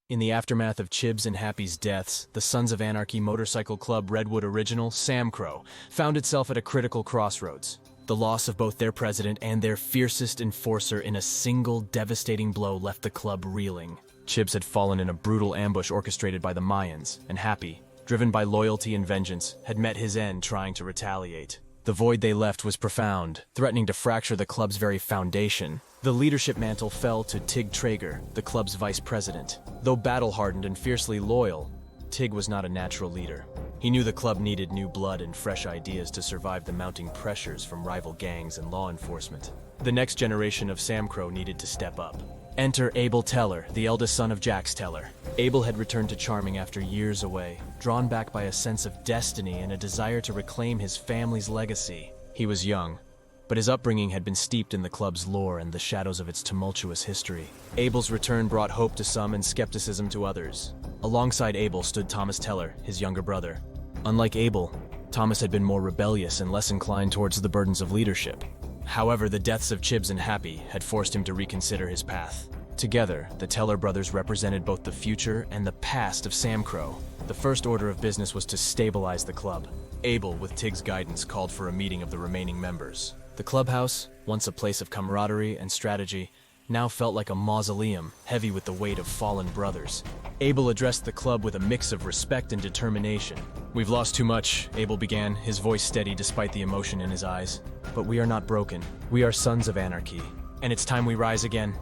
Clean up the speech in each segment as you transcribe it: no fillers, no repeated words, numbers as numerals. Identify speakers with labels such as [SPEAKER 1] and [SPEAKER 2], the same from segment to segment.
[SPEAKER 1] In the aftermath of Chibs and Happy's deaths, the Sons of Anarchy motorcycle club Redwood original, SAMCRO, found itself at a critical crossroads. The loss of both their president and their fiercest enforcer in a single devastating blow left the club reeling. Chibs had fallen in a brutal ambush orchestrated by the Mayans, and Happy, driven by loyalty and vengeance, had met his end trying to retaliate. The void they left was profound, threatening to fracture the club's very foundation. The leadership mantle fell to Tig Traeger, the club's vice president. Though battle-hardened and fiercely loyal, Tig was not a natural leader. He knew the club needed new blood and fresh ideas to survive the mounting pressures from rival gangs and law enforcement. The next generation of SAMCRO needed to step up. Enter Abel Teller, the eldest son of Jax Teller. Abel had returned to Charming after years away, drawn back by a sense of destiny and a desire to reclaim his family's legacy. He was young, but his upbringing had been steeped in the club's lore and the shadows of its tumultuous history. Abel's return brought hope to some and skepticism to others. Alongside Abel stood Thomas Teller, his younger brother. Unlike Abel, Thomas had been more rebellious and less inclined towards the burdens of leadership. However, the deaths of Chibs and Happy had forced him to reconsider his path. Together, the Teller brothers represented both the future and the past of SAMCRO. The first order of business was to stabilize the club. Abel, with Tig's guidance, called for a meeting of the remaining members. The clubhouse, once a place of camaraderie and strategy, now felt like a mausoleum, heavy with the weight of fallen brothers. Abel addressed the club with a mix of respect and determination. "We've lost too much," Abel began, his voice steady despite the emotion in his eyes. "But we are not broken. We are Sons of Anarchy, and it's time we rise again."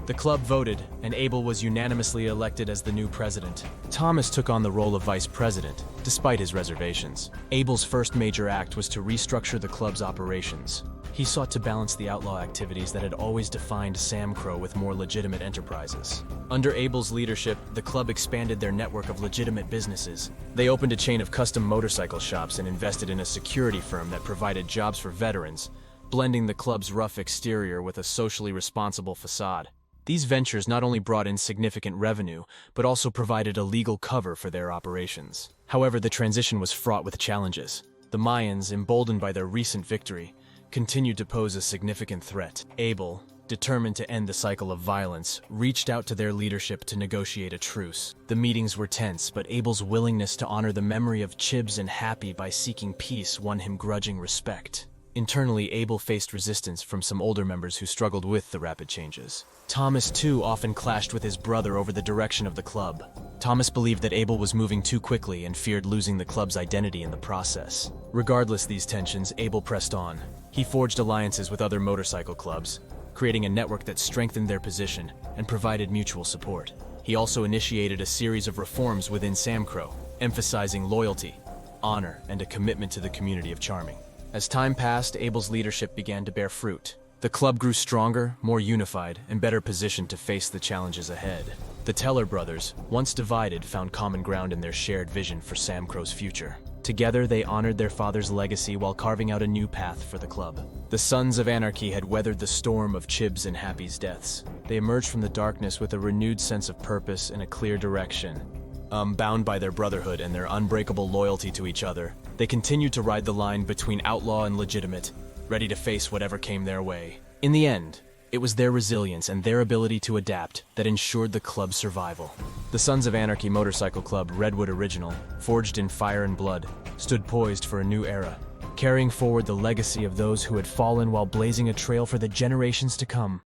[SPEAKER 1] The club voted, and Abel was unanimously elected as the new president. Thomas took on the role of vice president, despite his reservations. Abel's first major act was to restructure the club's operations. He sought to balance the outlaw activities that had always defined SAMCRO with more legitimate enterprises. Under Abel's leadership, the club expanded their network of legitimate businesses. They opened a chain of custom motorcycle shops and invested in a security firm that provided jobs for veterans, blending the club's rough exterior with a socially responsible facade. These ventures not only brought in significant revenue, but also provided a legal cover for their operations. However, the transition was fraught with challenges. The Mayans, emboldened by their recent victory, continued to pose a significant threat. Abel, determined to end the cycle of violence, reached out to their leadership to negotiate a truce. The meetings were tense, but Abel's willingness to honor the memory of Chibs and Happy by seeking peace won him grudging respect. Internally, Abel faced resistance from some older members who struggled with the rapid changes. Thomas, too, often clashed with his brother over the direction of the club. Thomas believed that Abel was moving too quickly and feared losing the club's identity in the process. Regardless these tensions, Abel pressed on. He forged alliances with other motorcycle clubs, creating a network that strengthened their position and provided mutual support. He also initiated a series of reforms within SAMCRO, emphasizing loyalty, honor, and a commitment to the community of Charming. As time passed, Abel's leadership began to bear fruit. The club grew stronger, more unified, and better positioned to face the challenges ahead. The Teller brothers, once divided, found common ground in their shared vision for SAMCRO's future. Together, they honored their father's legacy while carving out a new path for the club. The Sons of Anarchy had weathered the storm of Chibs and Happy's deaths. They emerged from the darkness with a renewed sense of purpose and a clear direction. Bound by their brotherhood and their unbreakable loyalty to each other, they continued to ride the line between outlaw and legitimate, ready to face whatever came their way. In the end, it was their resilience and their ability to adapt that ensured the club's survival. The Sons of Anarchy motorcycle club Redwood original, forged in fire and blood, stood poised for a new era, carrying forward the legacy of those who had fallen while blazing a trail for the generations to come.